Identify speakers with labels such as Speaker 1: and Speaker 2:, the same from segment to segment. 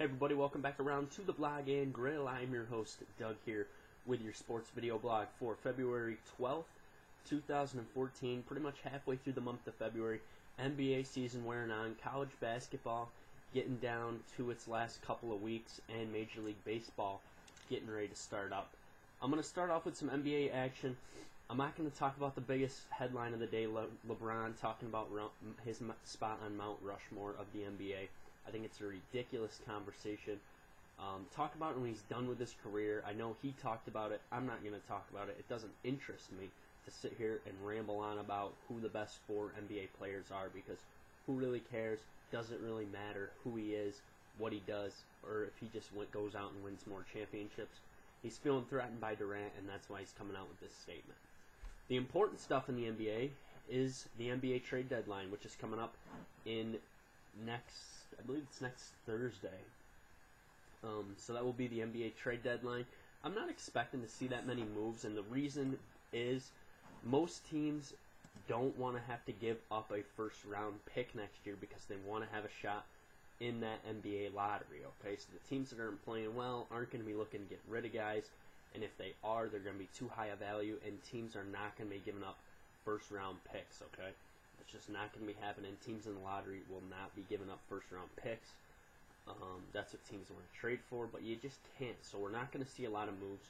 Speaker 1: Hey everybody, welcome back around to the Blog and Grill. I'm your host, Doug, here with your sports video blog for February 12th, 2014. Pretty much halfway through the month of February. NBA season wearing on, college basketball getting down to its last couple of weeks, and Major League Baseball getting ready to start up. I'm going to start off with some NBA action. I'm not going to talk about the biggest headline of the day, LeBron talking about his spot on Mount Rushmore of the NBA. I think it's a ridiculous conversation. Talk about it when he's done with his career. I know he talked about it. I'm not going to talk about it. It doesn't interest me to sit here and ramble on about who the best 4 NBA players are, because who really cares? Doesn't really matter who he is, what he does, or if he just goes out and wins more championships. He's feeling threatened by Durant, and that's why he's coming out with this statement. The important stuff in the NBA is the NBA trade deadline, which is coming up in I believe it's next Thursday. So that will be the NBA trade deadline. I'm not expecting to see that many moves, and the reason is most teams don't want to have to give up a first-round pick next year because they want to have a shot in that NBA lottery, okay? So the teams that aren't playing well aren't going to be looking to get rid of guys, and if they are, they're going to be too high a value, and teams are not going to be giving up first-round picks, okay? It's just not going to be happening. Teams in the lottery will not be giving up first-round picks. That's what teams want to trade for, but you just can't. So we're not going to see a lot of moves.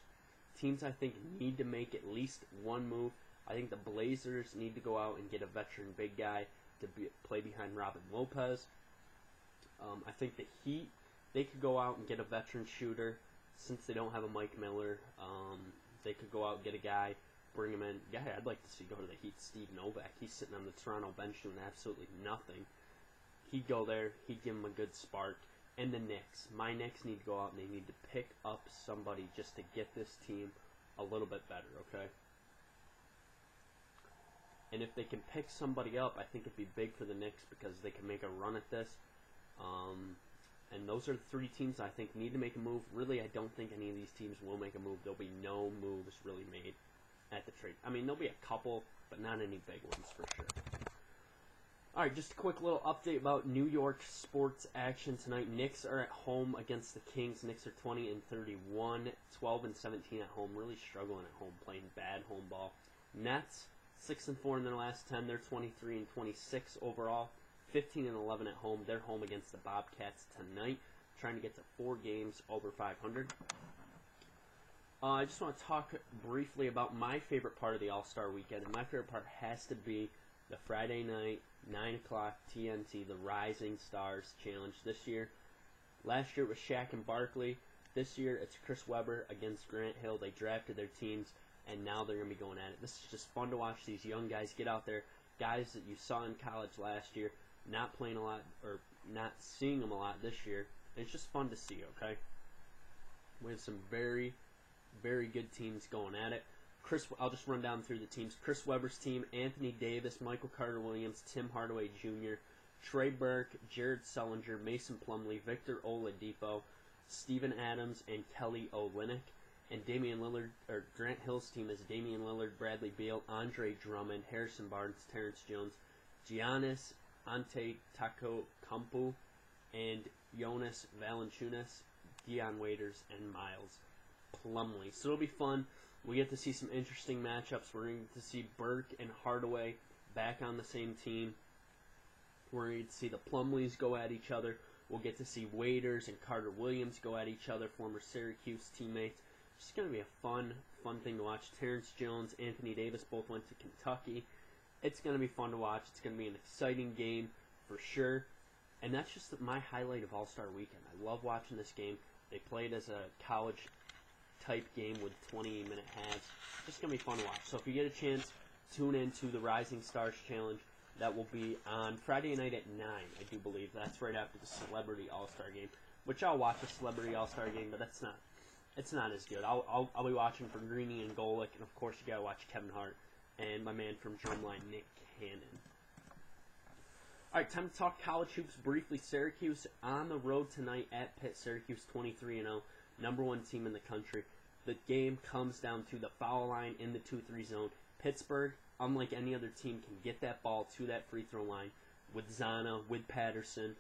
Speaker 1: Teams, I think, need to make at least one move. I think the Blazers need to go out and get a veteran big guy to play behind Robin Lopez. I think the Heat, they could go out and get a veteran shooter. Since they don't have a Mike Miller, they could go out and get a guy, bring him in. Yeah, I'd like to see go to the Heat, Steve Novak. He's sitting on the Toronto bench doing absolutely nothing. He'd go there. He'd give him a good spark. And the Knicks. My Knicks need to go out and they need to pick up somebody just to get this team a little bit better, okay? And if they can pick somebody up, I think it'd be big for the Knicks because they can make a run at this. And those are the 3 teams I think need to make a move. Really, I don't think any of these teams will make a move. There'll be no moves really made at the trade. I mean, there'll be a couple, but not any big ones for sure. Alright, just a quick little update about New York sports action tonight. Knicks are at home against the Kings. Knicks are 20-31, 12-17 at home. Really struggling at home, playing bad home ball. Nets, 6-4 in their last 10. They're 23-26 overall. 15-11 at home. They're home against the Bobcats tonight, trying to get to 4 games over 500. I just want to talk briefly about my favorite part of the All-Star Weekend, and my favorite part has to be the Friday night, 9 o'clock TNT, the Rising Stars Challenge this year. Last year it was Shaq and Barkley. This year it's Chris Webber against Grant Hill. They drafted their teams, and now they're going to be going at it. This is just fun to watch these young guys get out there, guys that you saw in college last year, not playing a lot, or not seeing them a lot this year. And it's just fun to see, okay? We have some very, very good teams going at it. I'll just run down through the teams. Chris Webber's team: Anthony Davis, Michael Carter-Williams, Tim Hardaway Jr., Trey Burke, Jared Sullinger, Mason Plumlee, Victor Oladipo, Steven Adams, and Kelly Olynyk. And Damian Lillard, or Grant Hill's team is Damian Lillard, Bradley Beal, Andre Drummond, Harrison Barnes, Terrence Jones, Giannis Antetokounmpo, and Jonas Valanciunas, Dion Waiters, and Miles Plumlee. So it'll be fun. We get to see some interesting matchups. We're going to see Burke and Hardaway back on the same team. We're going to see the Plumlees go at each other. We'll get to see Waiters and Carter Williams go at each other, former Syracuse teammates. It's just going to be a fun thing to watch. Terrence Jones, Anthony Davis both went to Kentucky. It's going to be fun to watch. It's going to be an exciting game for sure. And that's just my highlight of All-Star Weekend. I love watching this game. They play it as a college-type game with 20-minute halves. It's just going to be fun to watch. So if you get a chance, tune in to the Rising Stars Challenge. That will be on Friday night at 9, I do believe. That's right after the Celebrity All-Star Game, which I'll watch the Celebrity All-Star Game, but it's not as good. I'll be watching for Greeny and Golick, and of course you got to watch Kevin Hart and my man from Drumline, Nick Cannon. All right, time to talk college hoops briefly. Syracuse on the road tonight at Pitt. Syracuse 23-0, number 1 team in the country. The game comes down to the foul line in the 2-3 zone. Pittsburgh, unlike any other team, can get that ball to that free throw line with Zana, with Patterson.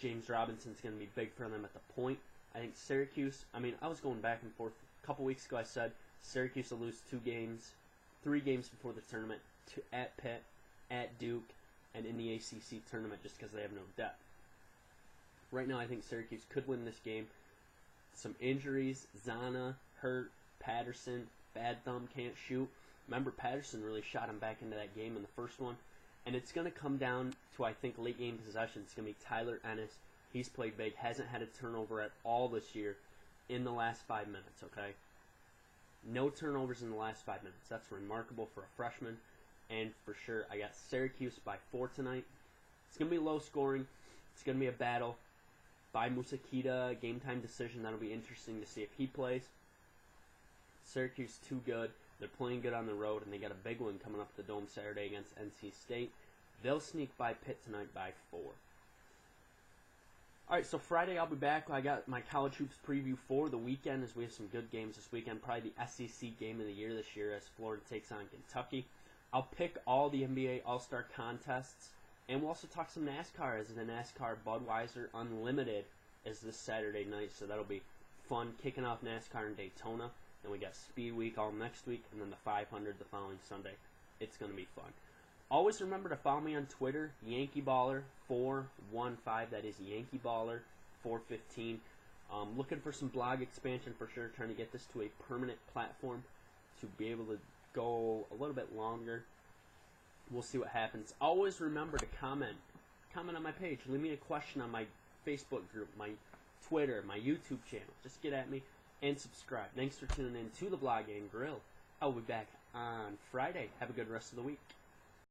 Speaker 1: James Robinson's going to be big for them at the point. I think Syracuse, I was going back and forth. A couple weeks ago I said Syracuse will lose 3 games before the tournament, at Pitt, at Duke, and in the ACC tournament just because they have no depth. Right now I think Syracuse could win this game. Some injuries, Zana, hurt, Patterson, bad thumb, can't shoot. Remember, Patterson really shot him back into that game in the first one. And it's going to come down to, I think, late game possession. It's going to be Tyler Ennis. He's played big, hasn't had a turnover at all this year in the last 5 minutes, okay? No turnovers in the last 5 minutes. That's remarkable for a freshman. And for sure, I got Syracuse by 4 tonight. It's going to be low scoring. It's going to be a battle. By Musakita, game time decision. That'll be interesting to see if he plays. Syracuse too good. They're playing good on the road, and they got a big one coming up at the Dome Saturday against NC State. They'll sneak by Pitt tonight by 4. All right, so Friday I'll be back. I got my college hoops preview for the weekend as we have some good games this weekend. Probably the SEC game of the year this year as Florida takes on Kentucky. I'll pick all the NBA All-Star contests. And we'll also talk some NASCAR as the NASCAR Budweiser Unlimited is this Saturday night. So that'll be fun, kicking off NASCAR in Daytona. Then we got Speed Week all next week, and then the 500 the following Sunday. It's going to be fun. Always remember to follow me on Twitter, YankeeBaller415. That is YankeeBaller415. Looking for some blog expansion for sure. Trying to get this to a permanent platform to be able to go a little bit longer. We'll see what happens. Always remember to comment. Comment on my page. Leave me a question on my Facebook group, my Twitter, my YouTube channel. Just get at me and subscribe. Thanks for tuning in to the Blog and Grill. I'll be back on Friday. Have a good rest of the week.